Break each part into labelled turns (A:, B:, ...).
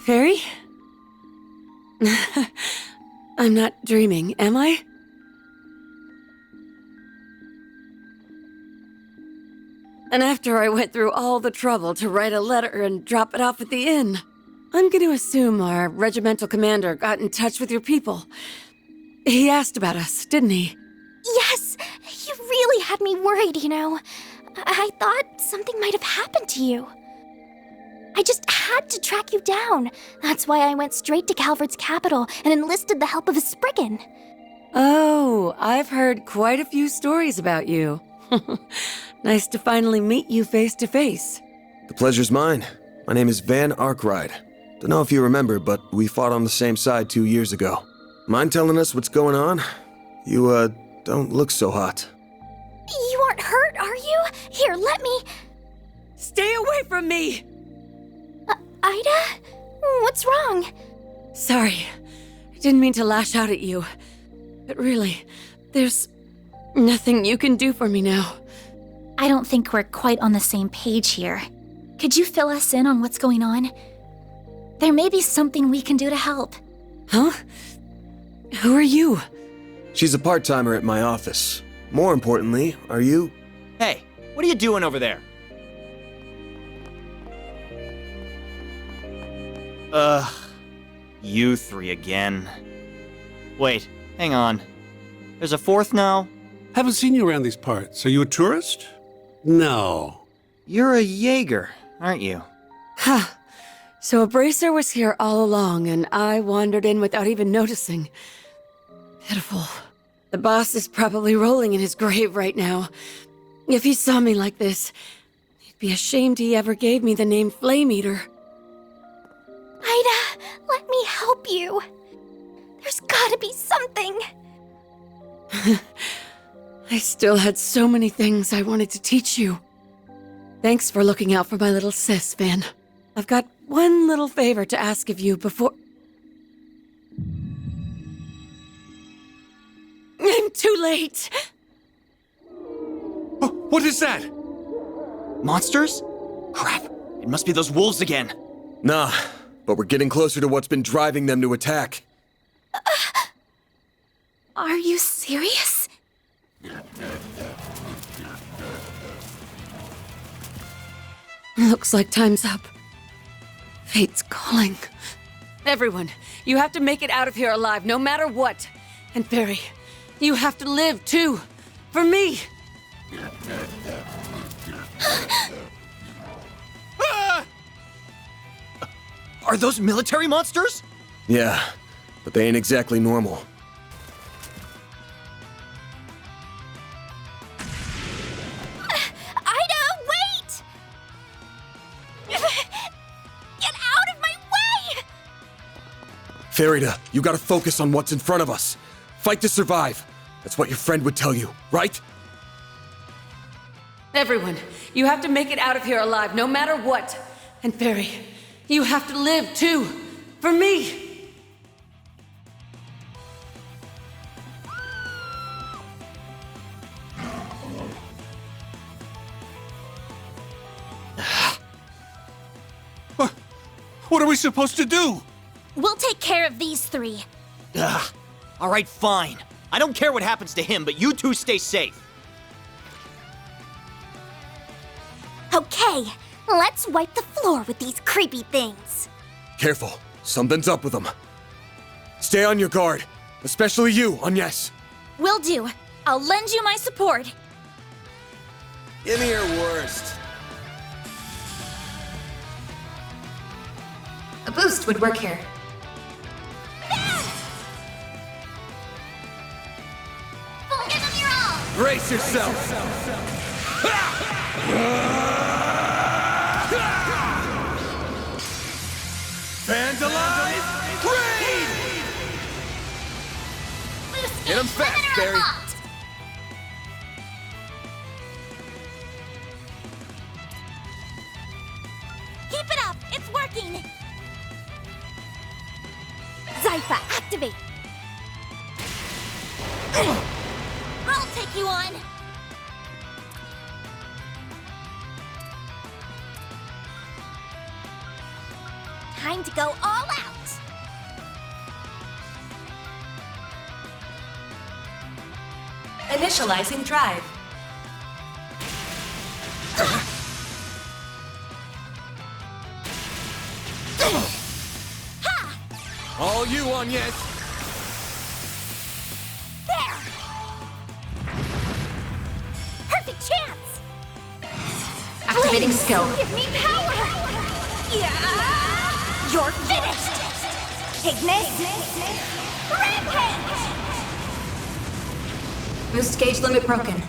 A: Fairy? I'm not dreaming, am I? And after I went through all the trouble to write a letter and drop it off at the inn, I'm going to assume our regimental commander got in touch with your people. He asked about us, didn't he?
B: Yes! You really had me worried, you know. I thought something might have happened to you. I just had to track you down. That's why I went straight to Calvert's capital and enlisted the help of a Spriggan.
A: Oh, I've heard quite a few stories about you. Nice to finally meet you face to face.
C: The pleasure's mine. My name is Van Arkwright. Don't know if you remember, but we fought on the same side 2 years ago. Mind telling us what's going on? You, don't look so hot.
B: You aren't hurt, are you? Here, let me...
A: Stay away from me!
B: Ida? What's wrong?
A: Sorry. I didn't mean to lash out at you. But really, there's nothing you can do for me now.
D: I don't think we're quite on the same page here. Could you fill us in on what's going on? There may be something we can do to help.
A: Huh? Who are you?
C: She's a part-timer at my office. More importantly, are you?
E: Hey, what are you doing over there? You three again. Wait, hang on. There's a fourth now?
F: Haven't seen you around these parts. Are you a tourist? No.
E: You're a Jaeger, aren't you?
A: Huh. So a bracer was here all along, and I wandered in without even noticing. Pitiful. The boss is probably rolling in his grave right now. If he saw me like this, he'd be ashamed he ever gave me the name Flame Eater.
B: Ida, let me help you. There's gotta be something.
A: I still had so many things I wanted to teach you. Thanks for looking out for my little sis, Van. I've got one little favor to ask of you before... I'm too late!
F: Oh, what is that?
E: Monsters? Crap, it must be those wolves again.
C: Nah, but we're getting closer to what's been driving them to attack.
B: Are you serious?
A: Looks like time's up. Fate's calling. Everyone, you have to make it out of here alive, no matter what. And Barry, you have to live too. For me.
E: Are those military monsters?
C: Yeah, but they ain't exactly normal.
B: Ida, wait! Get out of my way!
C: Farida, you gotta focus on what's in front of us. Fight to survive. That's what your friend would tell you, right?
A: Everyone, you have to make it out of here alive, no matter what. And Barry, you have to live too. For me.
F: What are we supposed to do?
B: We'll take care of these three.
E: Ugh. All right, fine. I don't care what happens to him, but you two stay safe.
B: Okay, let's wipe the floor with these creepy things.
C: Careful, something's up with them. Stay on your guard, especially you, Agnes.
B: Will do. I'll lend you my support.
C: Give me your worst.
D: A boost would work here.
B: Give them your all!
C: Brace yourself. Fans alive, raid! Hit him fast, Barry.
B: Keep it up! It's working! Zypha, activate! I'll take you on! time to go all out!
G: Initializing drive.
C: All you, Agnes!
B: There! Perfect chance!
G: Activating skill.
B: Give me power! Yeah! You're finished! Ignis! Rampage!
G: Boost gauge limit broken.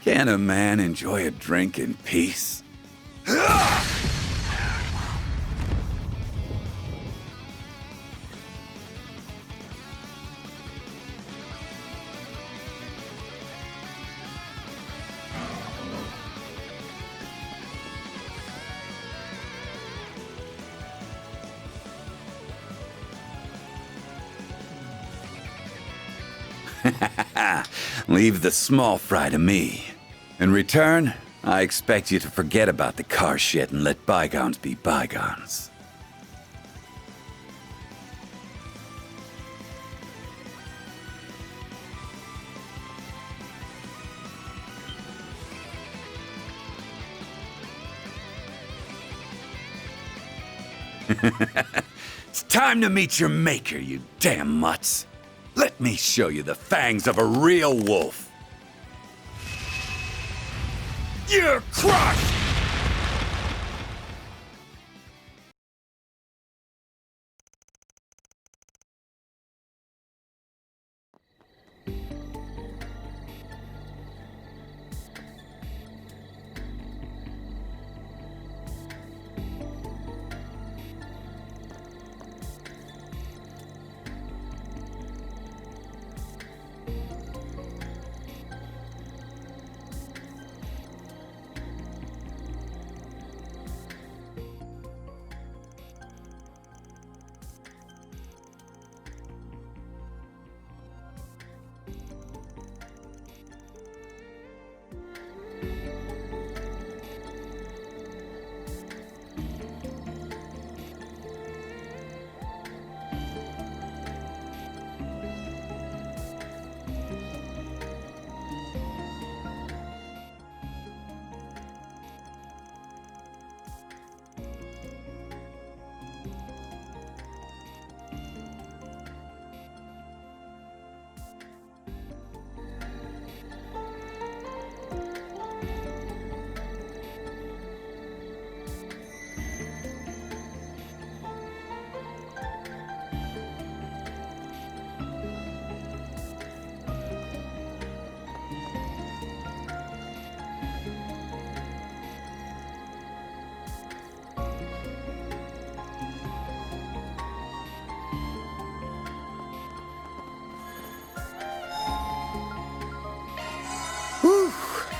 H: Can a man enjoy a drink in peace? Leave the small fry to me. In return, I expect you to forget about the car shit and let bygones be bygones. It's time to meet your maker, you damn mutts. Let me show you the fangs of a real wolf. You're crushed!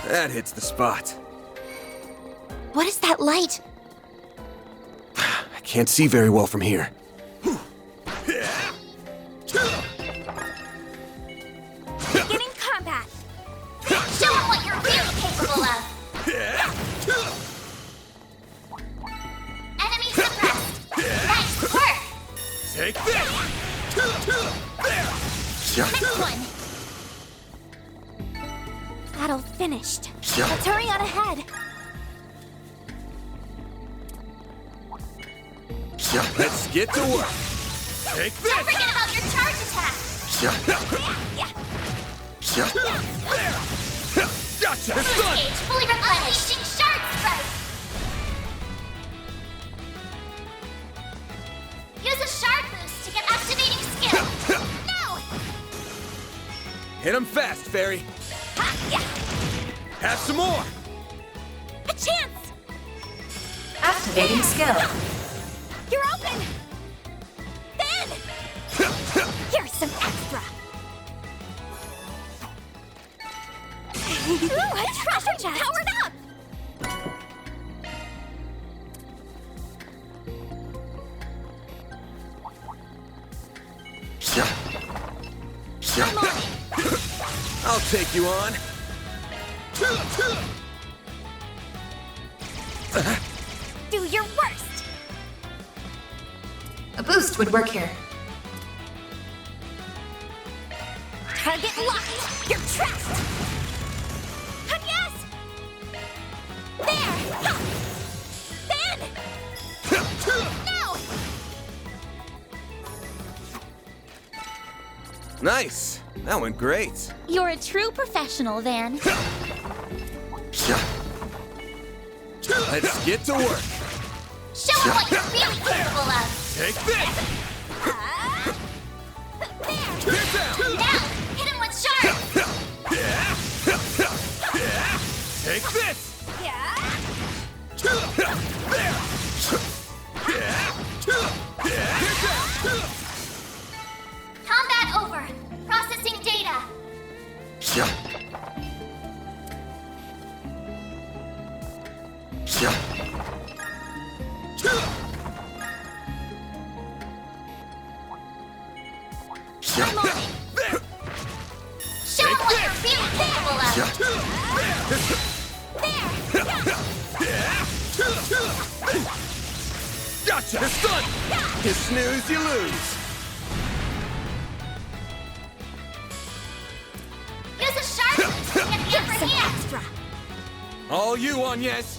C: That hits the spot.
B: What is that light?
C: I can't see very well from here.
B: Beginning combat! Show 'em what you're really capable of! Enemy suppressed! Nice work!
C: Take this!
B: Next one! Battle finished. Let's hurry on ahead.
C: Let's get to work. Take
B: Don't
C: this!
B: forget about your charge attack!
C: Gotcha! It's
B: Boost
C: done!
B: gauge fully replenished. Unleashing shard strike! Use a shard boost to get activating skill. No!
C: Hit him fast, Fairy.
B: Ha, yeah.
C: Have some more!
B: chance!
G: Activating skill.
B: You're open! Ben! Here's some extra! Ooh, a treasure chest! Powered up! I'm on it!
C: I'll take you on.
B: Do your worst!
G: A boost would work here.
B: Target locked! You're trapped! And yes! There! Ha! Ben! No!
C: Nice. That went great.
D: You're a true professional, Van.
C: Let's get to work.
B: Show them what you're really capable of!
C: Take this.
B: There!
C: Get down.
B: Now! Hit him with sharp!
C: Take this.
B: Yeah! Combat over! Processing data! I'm on it! Show them what you're really capable of! There!
C: Gotcha. It's done. You snooze, you lose.
B: Use a sharp boost to get the upper hand! Extra!
C: All you, Agnes.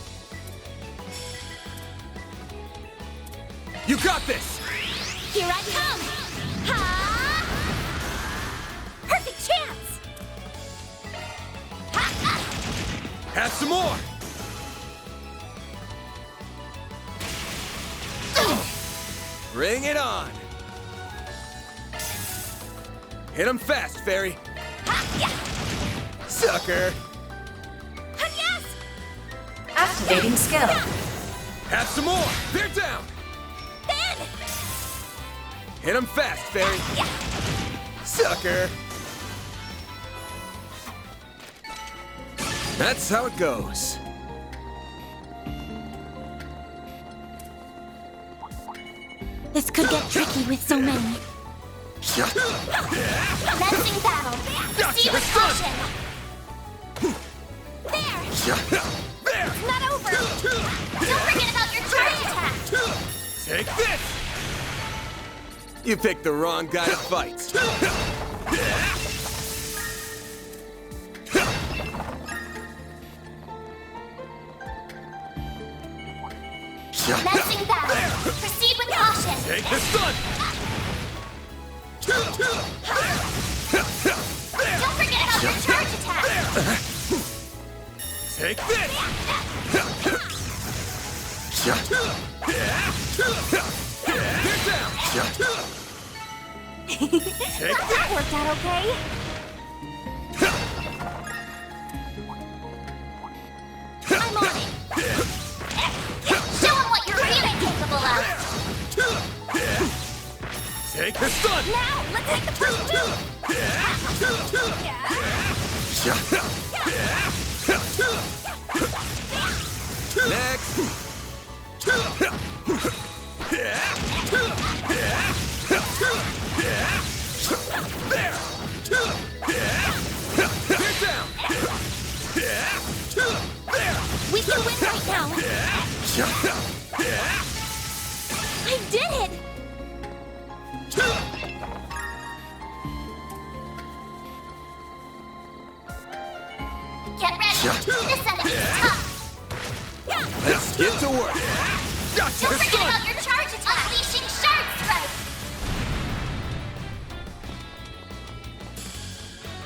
C: You got this.
B: Here I come! Ha! Perfect chance! Ha!
C: Have some more. Bring it on. Hit him fast, Fairy.
B: Ha! Yeah!
C: Sucker.
B: Ha! Yes!
G: Activating skill.
C: Have some more. They're down.
B: Ben!
C: Hit him fast, Fairy.
B: Yeah!
C: Sucker. That's how it goes.
D: This could get tricky with so many.
B: Commencing battle! Proceed with caution! There!
C: There.
B: It's not over! Don't forget about your charge attack!
C: Take this. You picked the wrong guy to fight.
B: Commencing battle! Proceed with caution!
C: Take this gun.
B: Don't forget about your charge attack!
C: Take this. Get down. Take
B: That worked out okay! I'm on it! Show them what you're really capable of!
C: Take this gun.
B: Now, let's hit the first move!
C: Next. There. Get down.
B: We can win right now! I did it! Get ready! This enemy's tough!
C: Let's get to work. Gotcha.
B: Don't
C: It's
B: forget
C: done.
B: about your charge attack! Unleashing Shard Strike!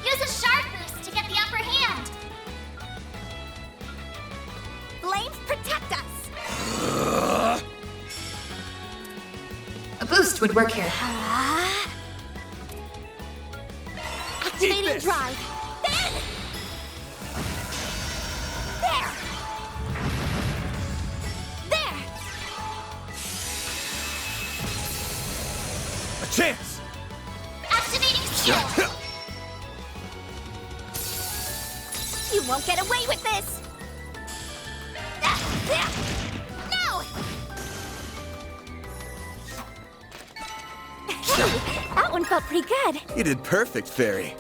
B: Use a Shard boost to get the upper hand! Flames protect us!
G: A boost would work here.
B: Activating
C: this.
B: drive! Then! There! You won't get away with this! No! Hey, that one felt pretty good.
C: You did perfect, Fairy.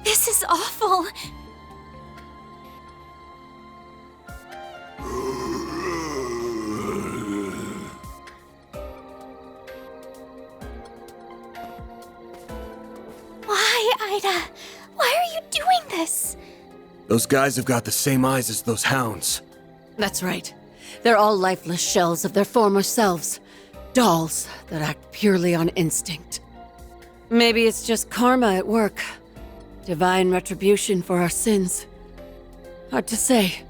D: This is awful.
B: Why, Ida? Why are you doing this?
C: Those guys have got the same eyes as those hounds.
A: That's right. They're all lifeless shells of their former selves. Dolls that act purely on instinct. Maybe it's just karma at work. Divine retribution for our sins. Hard to say.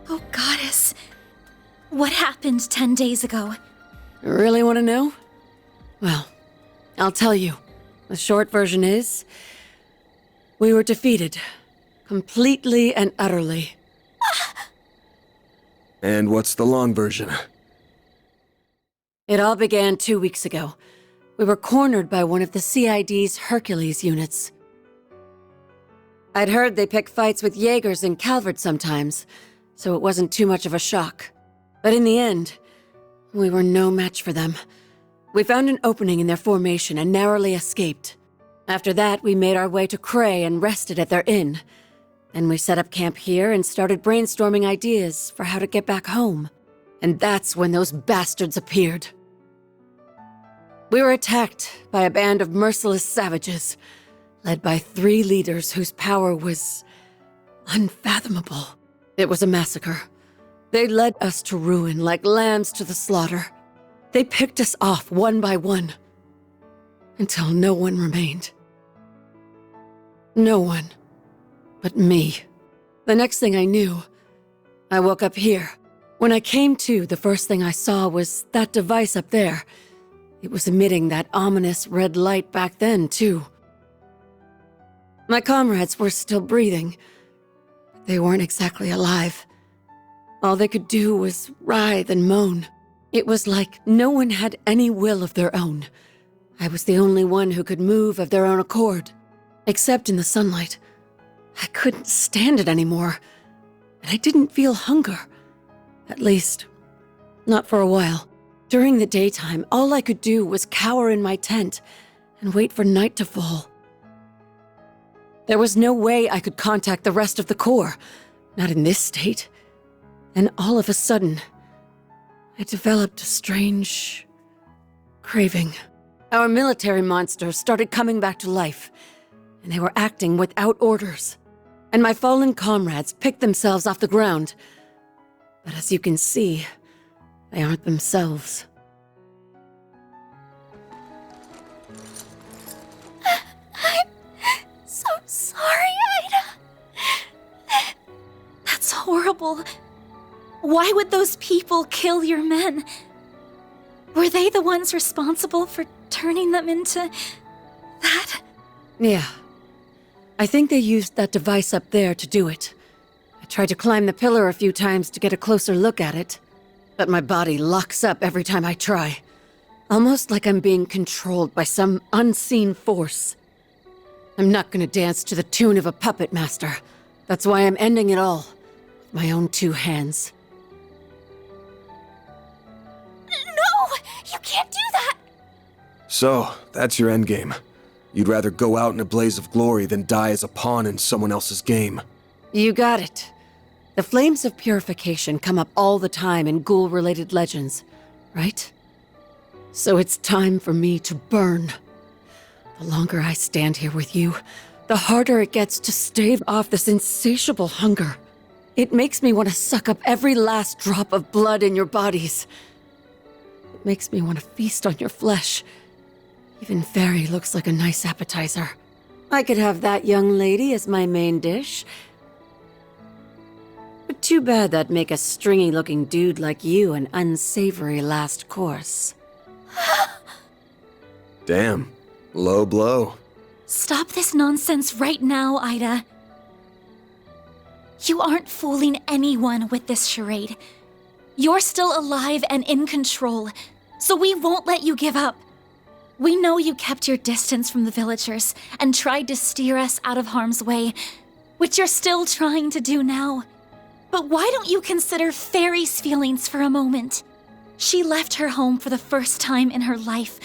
D: Oh, Goddess. What happened 10 days ago?
A: Really want to know? Well, I'll tell you. The short version is... we were defeated. Completely and utterly.
C: And what's the long version?
A: It all began 2 weeks ago. We were cornered by one of the CID's Hercules units. I'd heard they pick fights with Jaegers in Calvert sometimes, so it wasn't too much of a shock. But in the end, we were no match for them. We found an opening in their formation and narrowly escaped. After that, we made our way to Cray and rested at their inn. Then we set up camp here and started brainstorming ideas for how to get back home. And that's when those bastards appeared. We were attacked by a band of merciless savages, led by 3 leaders whose power was unfathomable. It was a massacre. They led us to ruin like lambs to the slaughter. They picked us off one by one, until no one remained. No one but me. The next thing I knew, I woke up here. When I came to, the first thing I saw was that device up there. It was emitting that ominous red light back then, too. My comrades were still breathing, but they weren't exactly alive. All they could do was writhe and moan. It was like no one had any will of their own. I was the only one who could move of their own accord. Except in the sunlight. I couldn't stand it anymore, and I didn't feel hunger. At least, not for a while. During the daytime, all I could do was cower in my tent and wait for night to fall. There was no way I could contact the rest of the Corps, not in this state. And all of a sudden, I developed a strange craving. Our military monsters started coming back to life, and they were acting without orders. And my fallen comrades picked themselves off the ground. But as you can see, they aren't themselves.
B: I'm so sorry, Ida.
D: That's horrible. Why would those people kill your men? Were they the ones responsible for turning them into that?
A: Yeah. I think they used that device up there to do it. I tried to climb the pillar a few times to get a closer look at it, but my body locks up every time I try. Almost like I'm being controlled by some unseen force. I'm not gonna dance to the tune of a puppet master. That's why I'm ending it all. With my own 2 hands.
B: No! You can't do that!
C: So, that's your endgame. You'd rather go out in a blaze of glory than die as a pawn in someone else's game.
A: You got it. The flames of purification come up all the time in ghoul-related legends, right? So it's time for me to burn. The longer I stand here with you, the harder it gets to stave off this insatiable hunger. It makes me want to suck up every last drop of blood in your bodies. It makes me want to feast on your flesh, Even Fairy looks like a nice appetizer. I could have that young lady as my main dish. But too bad that'd make a stringy-looking dude like you an unsavory last course.
C: Damn. Low blow.
D: Stop this nonsense right now, Ida. You aren't fooling anyone with this charade. You're still alive and in control, so we won't let you give up. We know you kept your distance from the villagers and tried to steer us out of harm's way, which you're still trying to do now. But why don't you consider Fairy's feelings for a moment? She left her home for the first time in her life,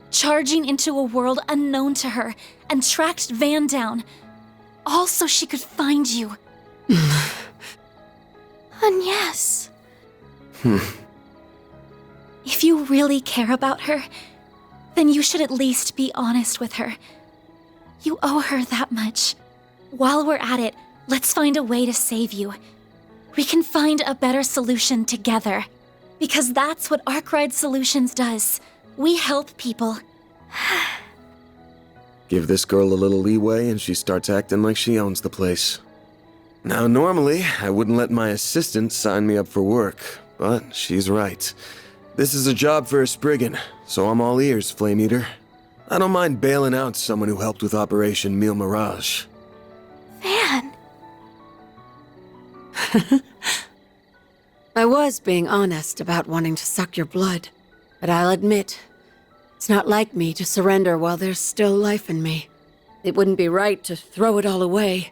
D: charging into a world unknown to her, and tracked Van down, all so she could find you.
B: And yes.
D: If you really care about her, then you should at least be honest with her. You owe her that much. While we're at it, let's find a way to save you. We can find a better solution together. Because that's what Arkwright Solutions does. We help people.
C: Give this girl a little leeway and she starts acting like she owns the place. Now, normally, I wouldn't let my assistant sign me up for work, but she's right. This is a job for a Spriggan, so I'm all ears, Flame Eater. I don't mind bailing out someone who helped with Operation Meal Mirage.
B: Van.
A: I was being honest about wanting to suck your blood, but I'll admit, it's not like me to surrender while there's still life in me. It wouldn't be right to throw it all away.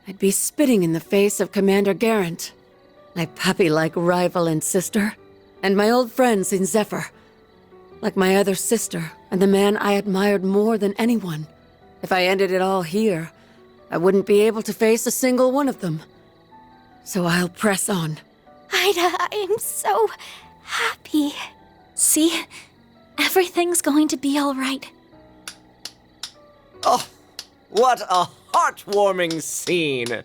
A: I'd be spitting in the face of Commander Garant, my puppy-like rival and sister, and my old friends in Zephyr, like my other sister and the man I admired more than anyone. If I ended it all here, I wouldn't be able to face a single one of them. So I'll press on.
B: Ida, I'm so happy.
D: See? Everything's going to be all right.
I: Oh, what a heartwarming scene!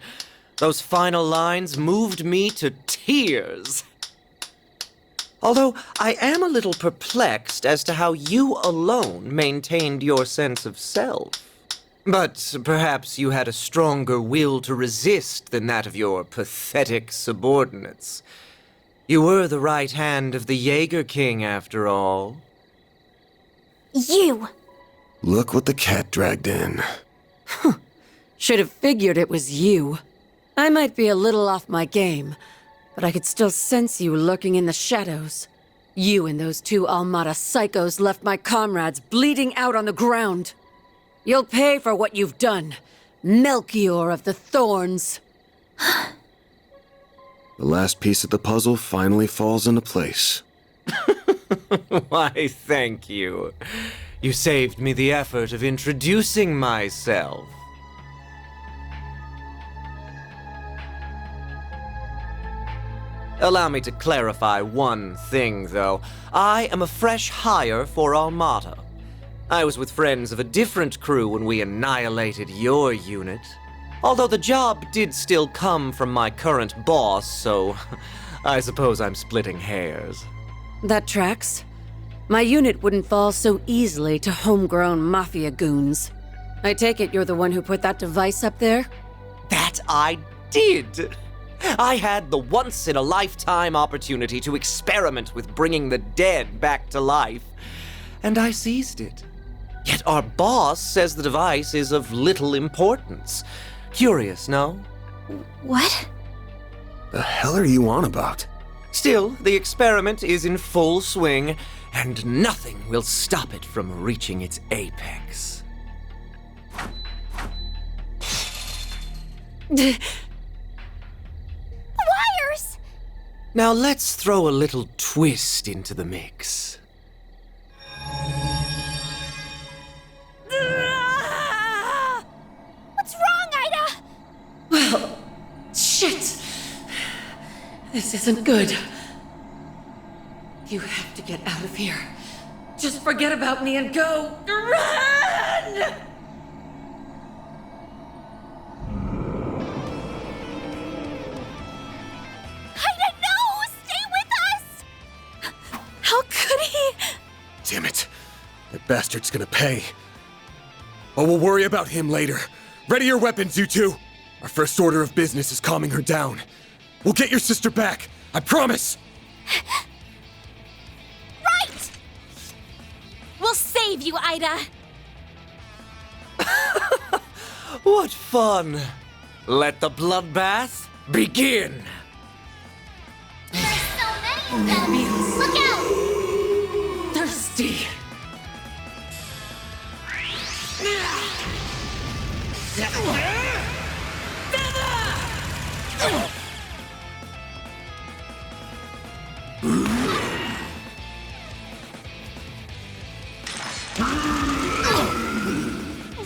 I: Those final lines moved me to tears. Although I am a little perplexed as to how you alone maintained your sense of self. But perhaps you had a stronger will to resist than that of your pathetic subordinates. You were the right hand of the Jaeger King, after all.
B: You!
C: Look what the cat dragged in.
A: Should have figured it was you. I might be a little off my game, but I could still sense you lurking in the shadows. You and those two Almada psychos left my comrades bleeding out on the ground. You'll pay for what you've done, Melchior of the Thorns.
C: The last piece of the puzzle finally falls into place.
I: Why, thank you. You saved me the effort of introducing myself. Allow me to clarify one thing, though. I am a fresh hire for Armada. I was with friends of a different crew when we annihilated your unit. Although the job did still come from my current boss, so I suppose I'm splitting hairs.
A: That tracks. My unit wouldn't fall so easily to homegrown mafia goons. I take it you're the one who put that device up there?
I: That I did! I had the once-in-a-lifetime opportunity to experiment with bringing the dead back to life, and I seized it. Yet our boss says the device is of little importance. Curious, no?
D: What?
C: The hell are you on about?
I: Still, the experiment is in full swing, and nothing will stop it from reaching its apex.
B: Wires!
I: Now let's throw a little twist into the mix.
B: What's wrong, Ida?
A: Well, shit. This isn't good. You have to get out of here. Just forget about me and go. Run!
B: Ida, no! Stay with us!
D: How could he?
C: Damn it. I That bastard's gonna pay. But we'll worry about him later. Ready your weapons, you two! Our first order of business is calming her down. We'll get your sister back, I promise!
D: Right! We'll save you, Ida!
I: What fun! Let the bloodbath begin!
B: There's so many of them! Look out!
A: Thirsty.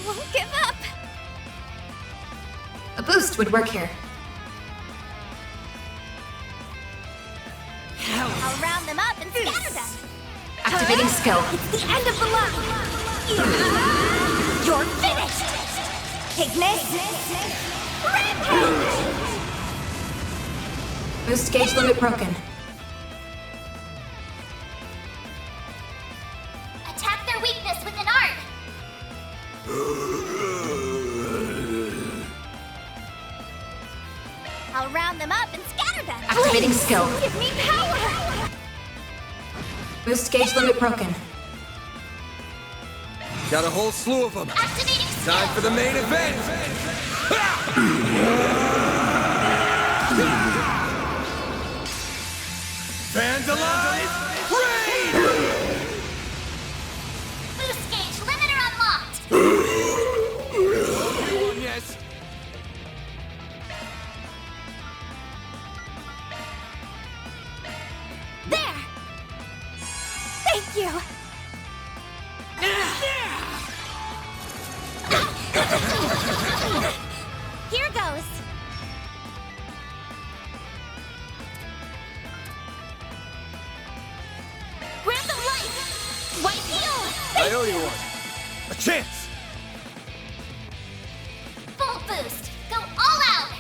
B: Won't give up!
G: A boost would work here.
B: I'll round them up and scatter them!
G: Activating skill.
B: It's the end of the line! You're finished! Ignis! Rampage!
G: Boost gauge limit broken.
B: Attack their weakness with an art! I'll round them up and scatter them!
G: Activating skill.
B: Give me power!
G: Boost gauge limit broken.
C: Got a whole slew of them.
B: Activating skill!
C: Time for the main event! Fans alive! Raid!
B: Boost gauge limiter unlocked!
C: Yes.
B: There! Thank you! Here goes! Grab the light! White heel!
C: I owe you one. A chance!
B: Full boost! Go all out!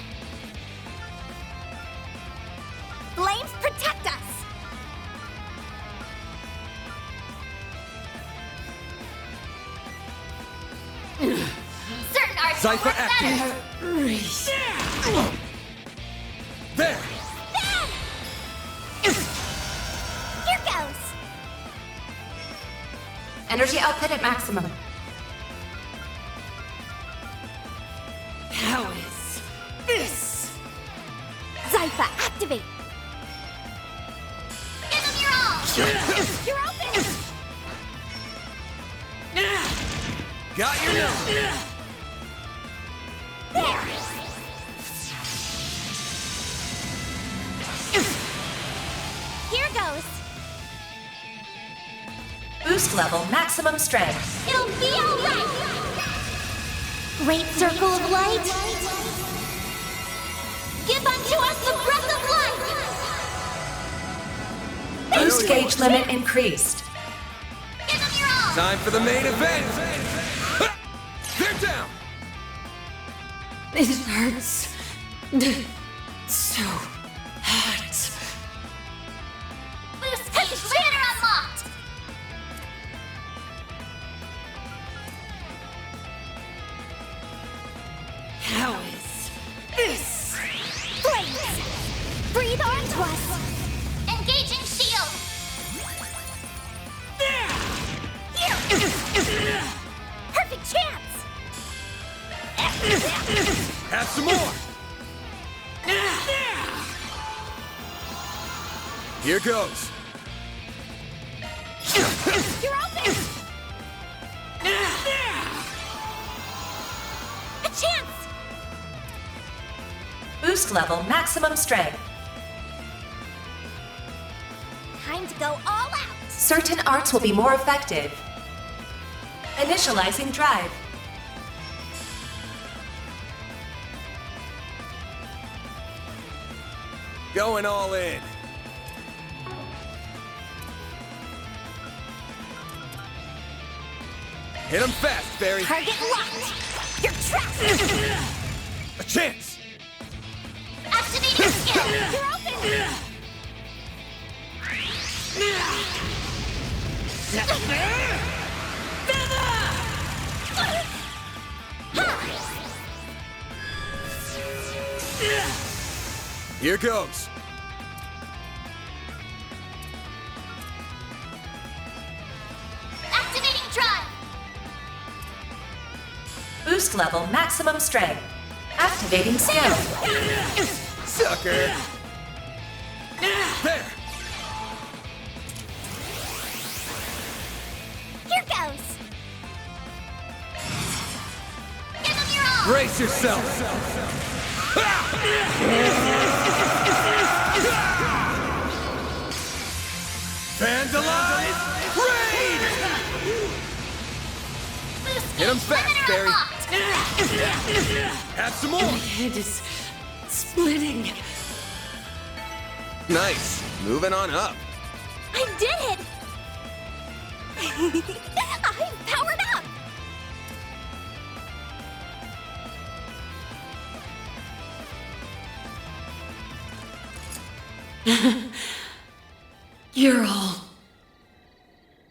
B: Flames protect us! Certain arts will
C: Zypher
B: work
C: active.
B: better!
C: There!
B: Here goes!
G: Energy output at maximum.
A: How is this?
B: Zypher, activate! Give them your all! You're open!
C: Got your number!
B: There! Here goes!
G: Boost level maximum strength.
B: It'll be alright! Great circle of light! Give unto us the breath of life!
G: Boost gauge limit increased.
B: Give them your all!
C: Time for the main event! They're down!
A: It hurts. So hot.
B: Boost gauge limiter unlocked!
A: How is this?
B: Flames! Breathe onto us! Engaging shield! Here! Perfect chance!
C: Have some more! Here goes.
B: You're open! A chance!
G: Boost level maximum strength.
B: Time to go all out!
G: Certain arts will be more effective. Initializing drive.
C: Going all in. Hit him fast, Barry.
B: Target locked! You're trapped!
C: A chance!
B: Activating skill! You're open!
C: Here goes.
B: Activating drive!
G: Boost level maximum strength. Activating skill.
C: Sucker! There!
B: Here goes! Give him your all!
C: Brace yourself! Vandalize! Raid! Hit him fast, Barry! Have some more!
A: My head is splitting.
C: Nice. Moving on up.
B: I did it! I'm powered up!
A: You're all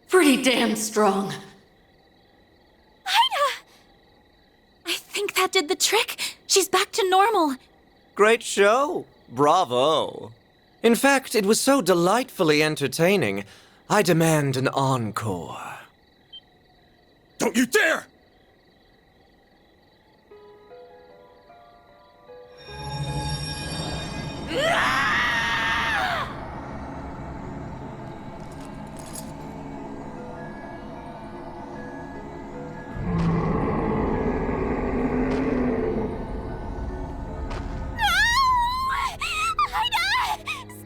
A: pretty damn strong.
D: I think that did the trick. She's back to normal.
I: Great show. Bravo. In fact, it was so delightfully entertaining, I demand an encore.
C: Don't you dare!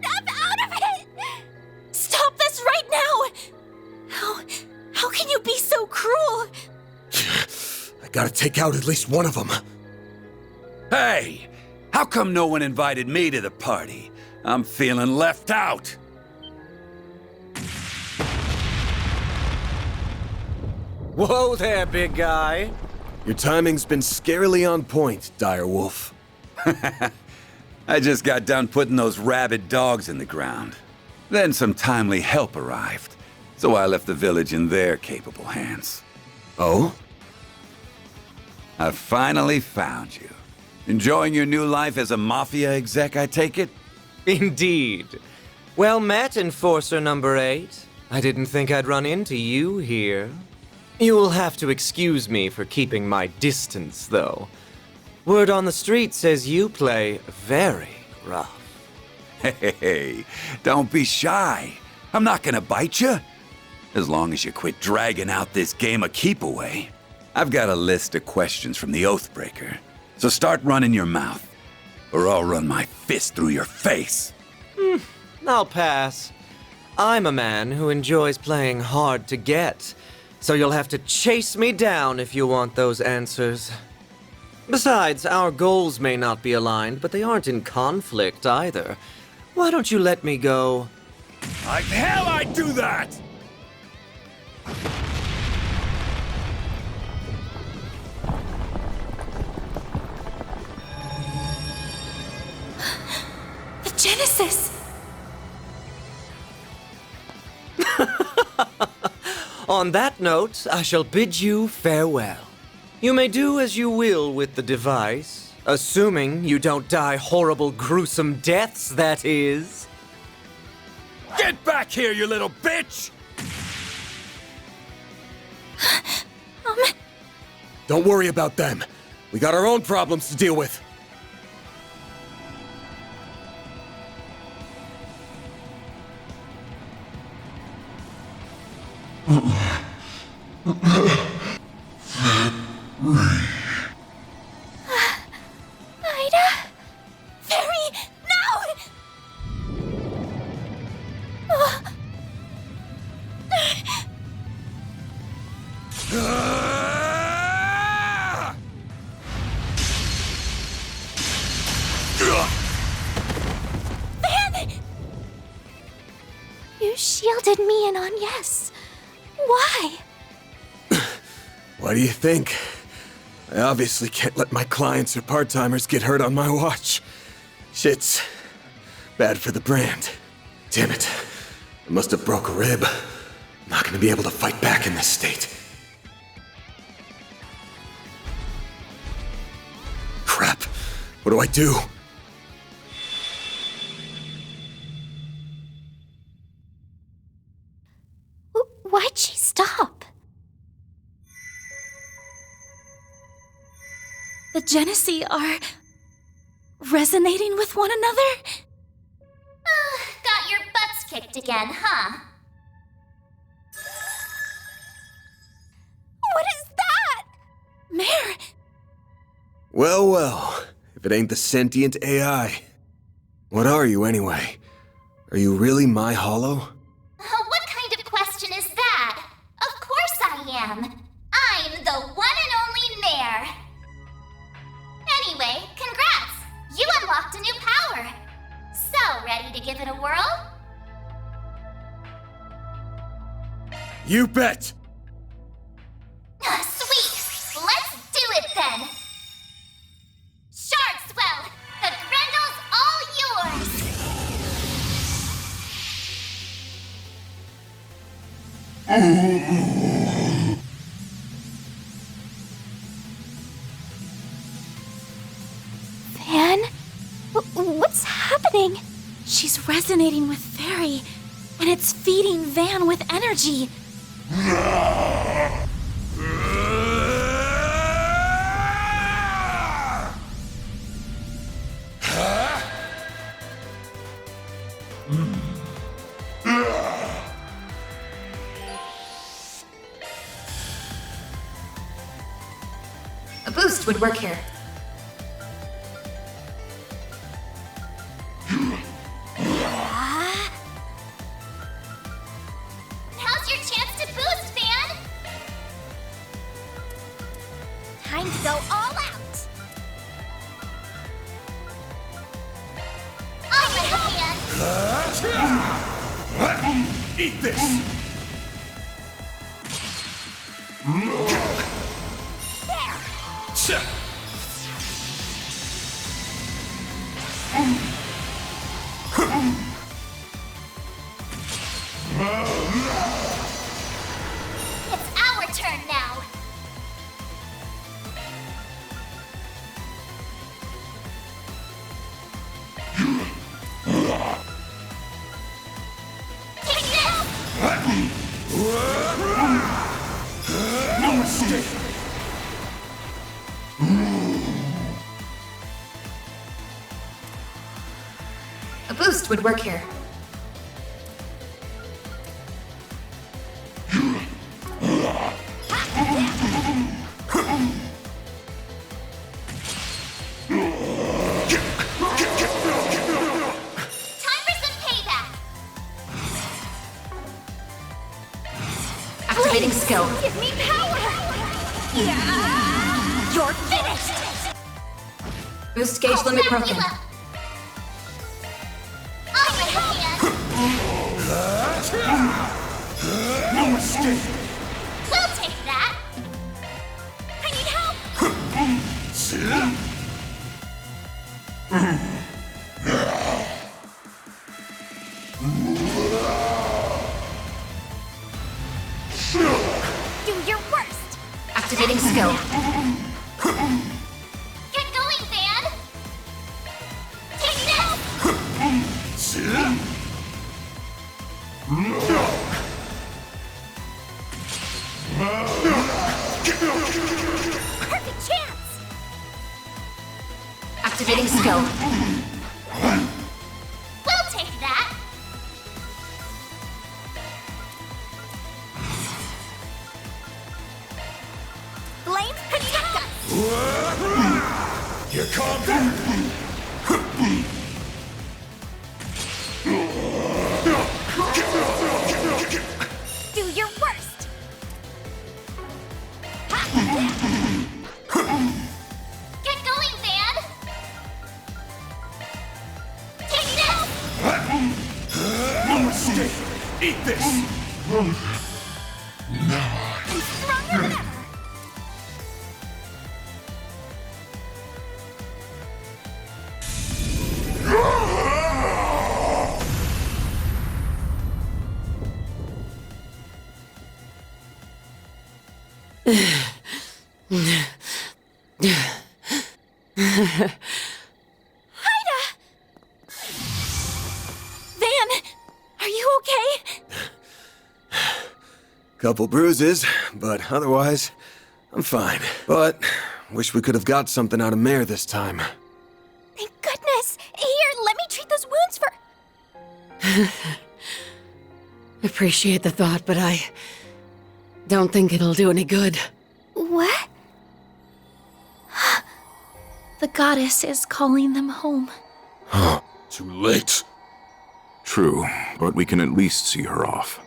B: Snap out of it!
D: Stop this right now! How can you be so cruel?
C: I gotta take out at least one of them.
H: Hey! How come no one invited me to the party? I'm feeling left out.
I: Whoa there, big guy.
C: Your timing's been scarily on point, Direwolf.
H: I just got done putting those rabid dogs in the ground. Then some timely help arrived, so I left the village in their capable hands.
C: Oh?
H: I finally found you. Enjoying your new life as a mafia exec, I take it?
I: Indeed. Well met, Enforcer number 8. I didn't think I'd run into you here. You'll have to excuse me for keeping my distance, though. Word on the street says you play very rough.
H: Hey, don't be shy. I'm not gonna bite you. As long as you quit dragging out this game of keep away. I've got a list of questions from the Oathbreaker, so start running your mouth, or I'll run my fist through your face.
I: I'll pass. I'm a man who enjoys playing hard to get, so you'll have to chase me down if you want those answers. Besides, our goals may not be aligned, but they aren't in conflict either. Why don't you let me go?
H: Like hell I'd do that!
D: The Genesis!
I: On that note, I shall bid you farewell. You may do as you will with the device, assuming you don't die horrible, gruesome deaths, that is.
H: Get back here, you little bitch!
C: Don't worry about them. We got our own problems to deal with.
B: Ida? Very now! You shielded me and Agnes. Why?
C: What do you think? I obviously can't let my clients or part-timers get hurt on my watch. Shit's bad for the brand. Damn it. I must have broke a rib. I'm not gonna be able to fight back in this state. Crap. What do I do?
D: Genesee are resonating with one another?
B: Got your butts kicked again, huh? What is that?
D: Mare,
C: Well, well, if it ain't the sentient AI. What are you, anyway? Are you really my hollow?
B: What kind of question is that? Of course I am. I'm the one and only Mare. Anyway, congrats! You unlocked a new power. So, ready to give it a whirl?
C: You bet!
B: Sweet! Let's do it then! Shardswell! The Grendel's all yours! Van? What's happening?
D: she's resonating with Fairy, and it's feeding Van with energy.
G: A boost would work here.
B: Now's your chance to boost, Van! Time to go all out! All right, Van!
H: Eat this!
B: It's our turn now! Take this!
H: No mistake!
G: A boost would work here.
B: Time for some payback!
G: Activating skill.
B: Give me power! Yeah! You're finished!
G: Boost gauge limit
B: I'll wrap
G: broken.
B: you up. All right, Van!
H: No mistake!
B: We'll take that! I need help! Do your worst!
G: Activating skill.
B: Get going, Van! Take this! Perfect chance!
G: Activating skill.
B: We'll take that! Blame, protect us!
H: Here comes!
B: Do your worst! Get going, Van! Take this!
H: No mistake! Eat this!
B: I'm stronger than ever!
D: Van, are you okay?
C: Couple bruises, but otherwise, I'm fine. But Wish we could have got something out of Mare this time.
B: Thank goodness! Here, let me treat those wounds for...
A: Appreciate the thought, but I don't think it'll do any good.
B: What?
D: The goddess is calling them home.
J: Too late. True, but we can at least see her off.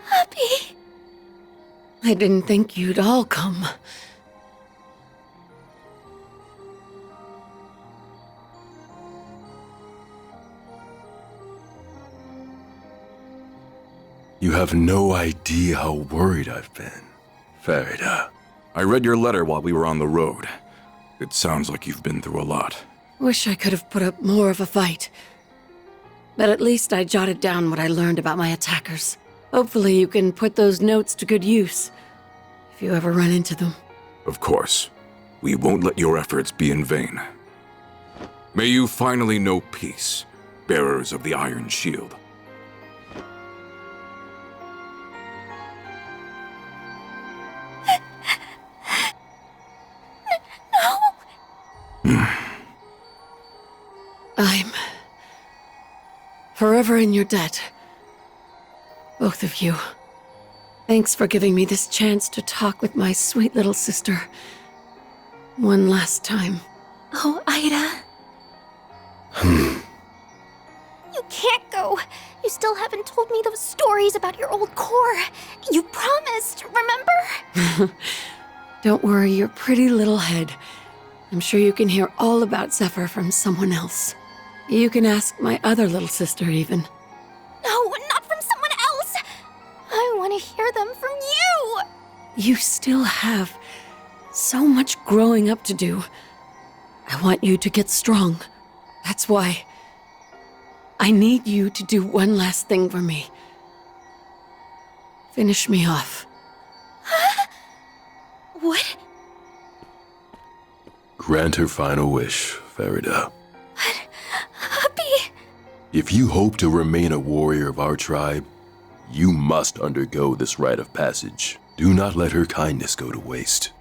B: Happy.
A: I didn't think you'd all come.
J: You have no idea how worried I've been, Farida. I read your letter while we were on the road. It sounds like you've been through a lot.
A: Wish I could have put up more of a fight. But at least I jotted down what I learned about my attackers. Hopefully you can put those notes to good use, if you ever run into them.
J: Of course. We won't let your efforts be in vain. May you finally know peace, bearers of the Iron Shield.
A: I'm forever in your debt. Both of you. Thanks for giving me this chance to talk with my sweet little sister. One last time.
D: Oh, Ida.
B: You can't go. You still haven't told me those stories about your old core. You promised, remember?
A: Don't worry your pretty little head. I'm sure you can hear all about Zephyr from someone else. You can ask my other little sister, even.
B: No, not from someone else. I want to hear them from you.
A: You still have so much growing up to do. I want you to get strong. That's why I need you to do one last thing for me. Finish me off.
B: What?
J: Grant her final wish, Farida.
B: Happy.
J: If you hope to remain a warrior of our tribe, you must undergo this rite of passage. Do not let her kindness go to waste.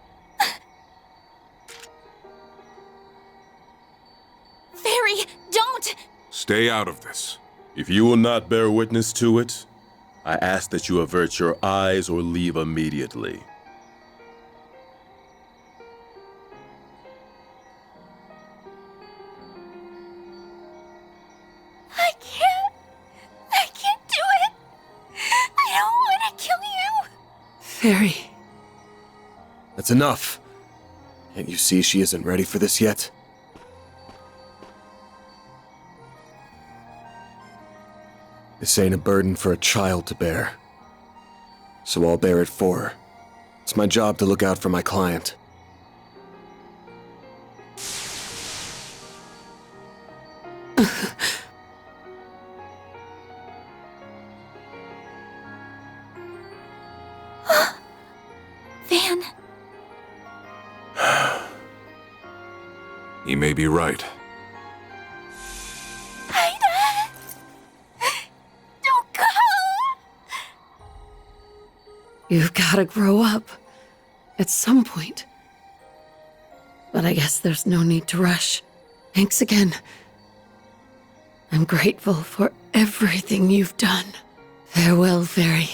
D: Fairy, don't!
J: Stay out of this. If you will not bear witness to it, I ask that you avert your eyes or leave immediately.
B: I can't do it. I don't want to kill you.
A: Fairy.
C: That's enough. Can't you see she isn't ready for this yet? This ain't a burden for a child to bear. So I'll bear it for her. It's my job to look out for my client.
D: Van.
J: He may be right.
B: Ida. Don't go.
A: You've gotta grow up. At some point. But I guess there's no need to rush. Thanks again. I'm grateful for everything you've done. Farewell, Fairy.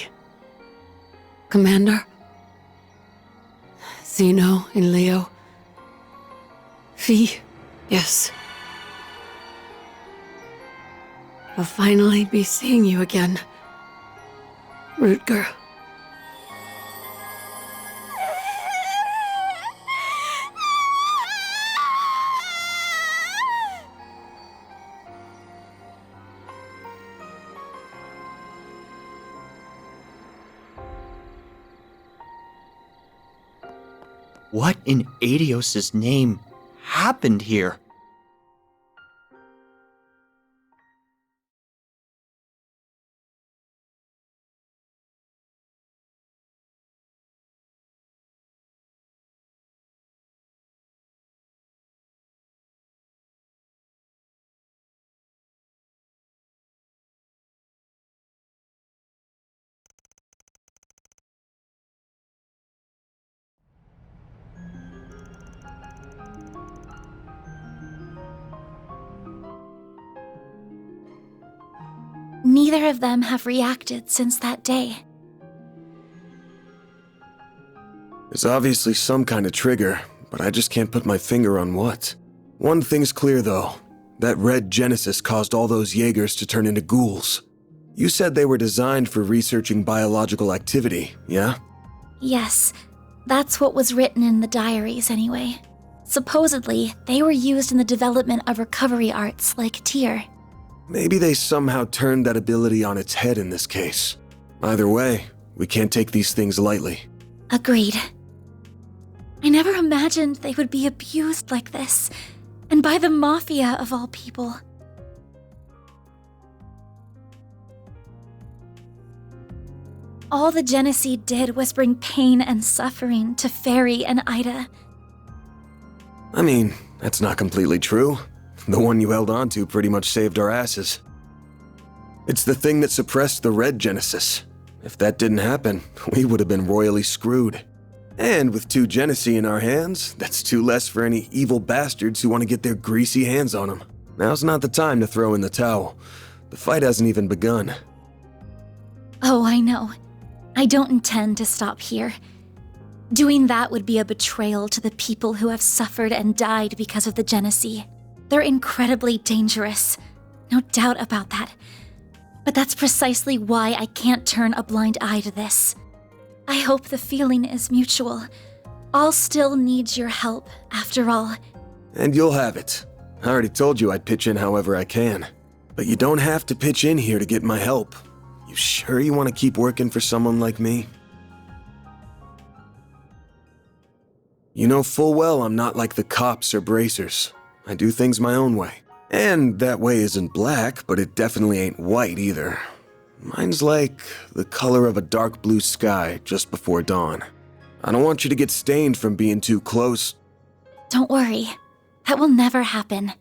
A: Commander? Zeno and Leo? Fee? Yes. I'll finally be seeing you again. Rutger.
E: What in Adios' name happened here?
D: Neither of them have reacted since that day.
C: There's obviously some kind of trigger, but I just can't put my finger on what. One thing's clear, though. That red Genesis caused all those Jaegers to turn into ghouls. You said they were designed for researching biological activity, yeah?
D: Yes, that's what was written in the diaries anyway. Supposedly, they were used in the development of recovery arts like Tyr.
C: Maybe they somehow turned that ability on its head in this case. Either way, we can't take these things lightly.
D: Agreed. I never imagined they would be abused like this, and by the Mafia of all people. All the Genesee did was bring pain and suffering to Fairy and Ida.
C: I mean, that's not completely true. The one you held on to pretty much saved our asses. It's the thing that suppressed the red Genesis. If that didn't happen, we would have been royally screwed. And with 2 Genesee in our hands, that's 2 less for any evil bastards who want to get their greasy hands on them. Now's not the time to throw in the towel. The fight hasn't even begun.
D: Oh, I know. I don't intend to stop here. Doing that would be a betrayal to the people who have suffered and died because of the Genesee. They're incredibly dangerous. No doubt about that. But that's precisely why I can't turn a blind eye to this. I hope the feeling is mutual. I'll still need your help, after all.
C: And you'll have it. I already told you I'd pitch in however I can. But you don't have to pitch in here to get my help. You sure you want to keep working for someone like me? You know full well I'm not like the cops or bracers. I do things my own way. And that way isn't black, but it definitely ain't white either. Mine's like the color of a dark blue sky just before dawn. I don't want you to get stained from being too close.
D: Don't worry. That will never happen.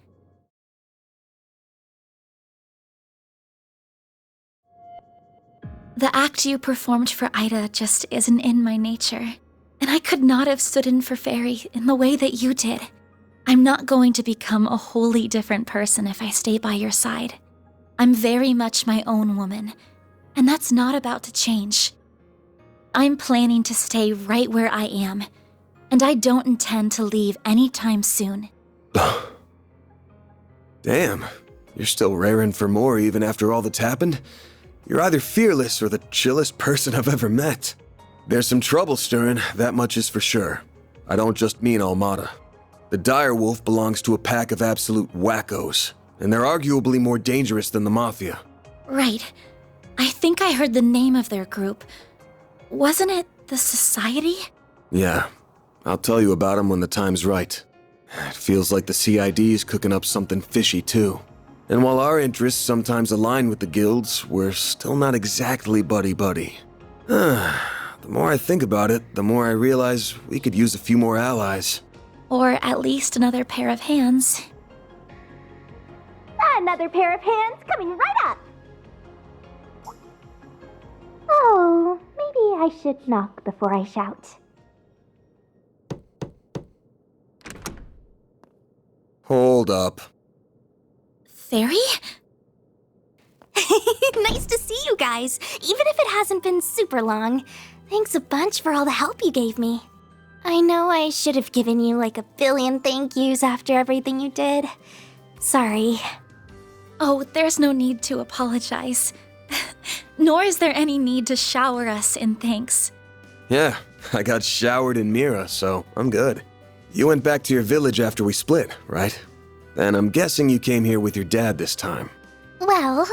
D: The act you performed for Ida just isn't in my nature. And I could not have stood in for Fairy in the way that you did. I'm not going to become a wholly different person if I stay by your side. I'm very much my own woman, and that's not about to change. I'm planning to stay right where I am, and I don't intend to leave anytime soon.
C: Damn, you're still raring for more even after all that's happened? You're either fearless or the chillest person I've ever met. There's some trouble stirring, that much is for sure. I don't just mean Almada. The Direwolf belongs to a pack of absolute wackos, and they're arguably more dangerous than the Mafia.
D: Right. I think I heard the name of their group. Wasn't it the Society?
C: Yeah, I'll tell you about them when the time's right. It feels like the CID's cooking up something fishy too. And while our interests sometimes align with the guilds, we're still not exactly buddy-buddy. The more I think about it, the more I realize we could use a few more allies.
D: Or at least another pair of hands.
B: Another pair of hands coming right up! Oh, maybe I should knock before I shout.
C: Hold up.
B: Fairy? Nice to see you guys, even if it hasn't been super long. Thanks a bunch for all the help you gave me. I know I should have given you like a billion thank yous after everything you did. Sorry.
D: Oh, there's no need to apologize. Nor is there any need to shower us in thanks.
C: Yeah, I got showered in Mira, so I'm good. You went back to your village after we split, right? And I'm guessing you came here with your dad this time.
B: Well,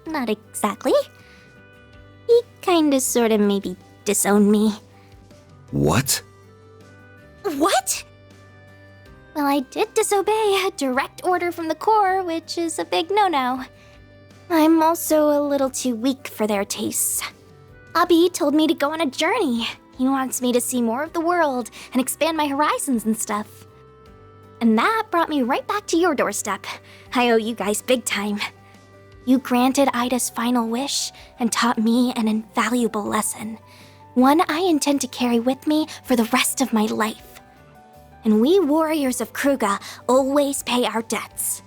B: not exactly. He kinda sorta maybe disowned me.
C: What?
B: What? Well, I did disobey a direct order from the Corps, which is a big no-no. I'm also a little too weak for their tastes. Abi told me to go on a journey. He wants me to see more of the world and expand my horizons and stuff. And that brought me right back to your doorstep. I owe you guys big time. You granted Ida's final wish and taught me an invaluable lesson. One I intend to carry with me for the rest of my life. And we warriors of Kruga always pay our debts.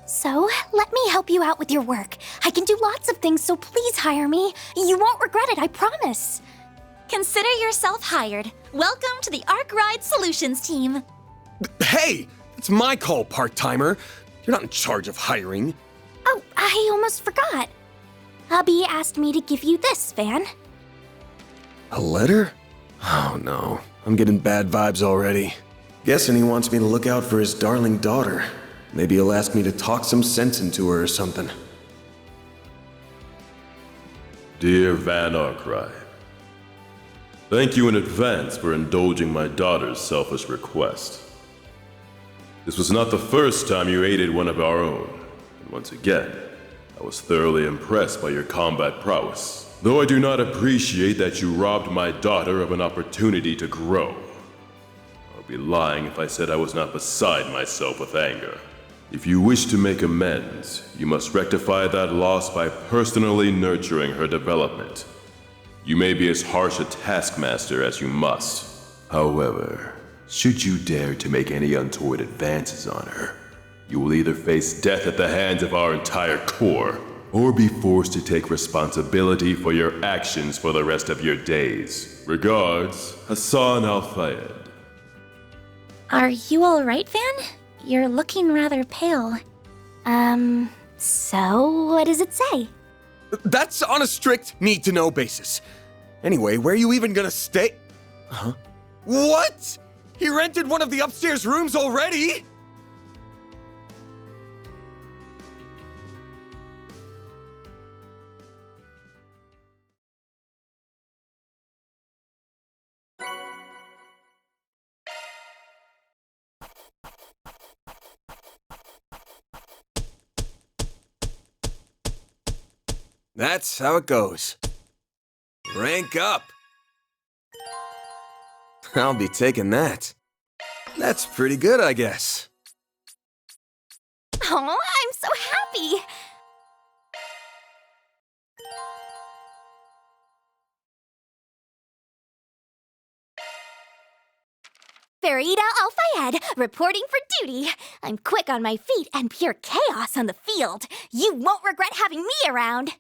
B: So, let me help you out with your work. I can do lots of things, so please hire me. You won't regret it, I promise.
D: Consider yourself hired. Welcome to the Arc Ride Solutions team.
C: Hey! It's my call, part-timer. You're not in charge of hiring.
B: Oh, I almost forgot. Hubby asked me to give you this, Van.
C: A letter? Oh no, I'm getting bad vibes already. Guessing he wants me to look out for his darling daughter. Maybe he'll ask me to talk some sense into her or something.
J: Dear Van Arkwright, thank you in advance for indulging my daughter's selfish request. This was not the first time you aided one of our own, and once again, I was thoroughly impressed by your combat prowess. Though I do not appreciate that you robbed my daughter of an opportunity to grow. I'd be lying if I said I was not beside myself with anger. If you wish to make amends, you must rectify that loss by personally nurturing her development. You may be as harsh a taskmaster as you must. However, should you dare to make any untoward advances on her, you will either face death at the hands of our entire corps, or be forced to take responsibility for your actions for the rest of your days. Regards, Hassan Al-Fayed.
D: Are you all right, Van? You're looking rather pale.
B: So what does it say?
C: That's on a strict need-to-know basis. Anyway, where are you even gonna stay? Huh? What? He rented one of the upstairs rooms already? That's how it goes. Rank up. I'll be taking that. That's pretty good, I guess.
B: Oh, I'm so happy! Farida Al-Fayed, reporting for duty. I'm quick on my feet and pure chaos on the field. You won't regret having me around.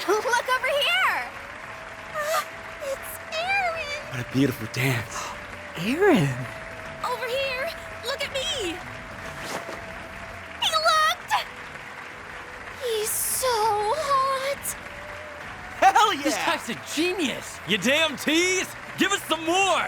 B: Look over here! It's Aaron!
I: What a beautiful dance. Aaron!
D: Over here! Look at me!
B: He looked! He's so hot!
K: Hell yeah!
L: This guy's a genius! You damn tease! Give us some more!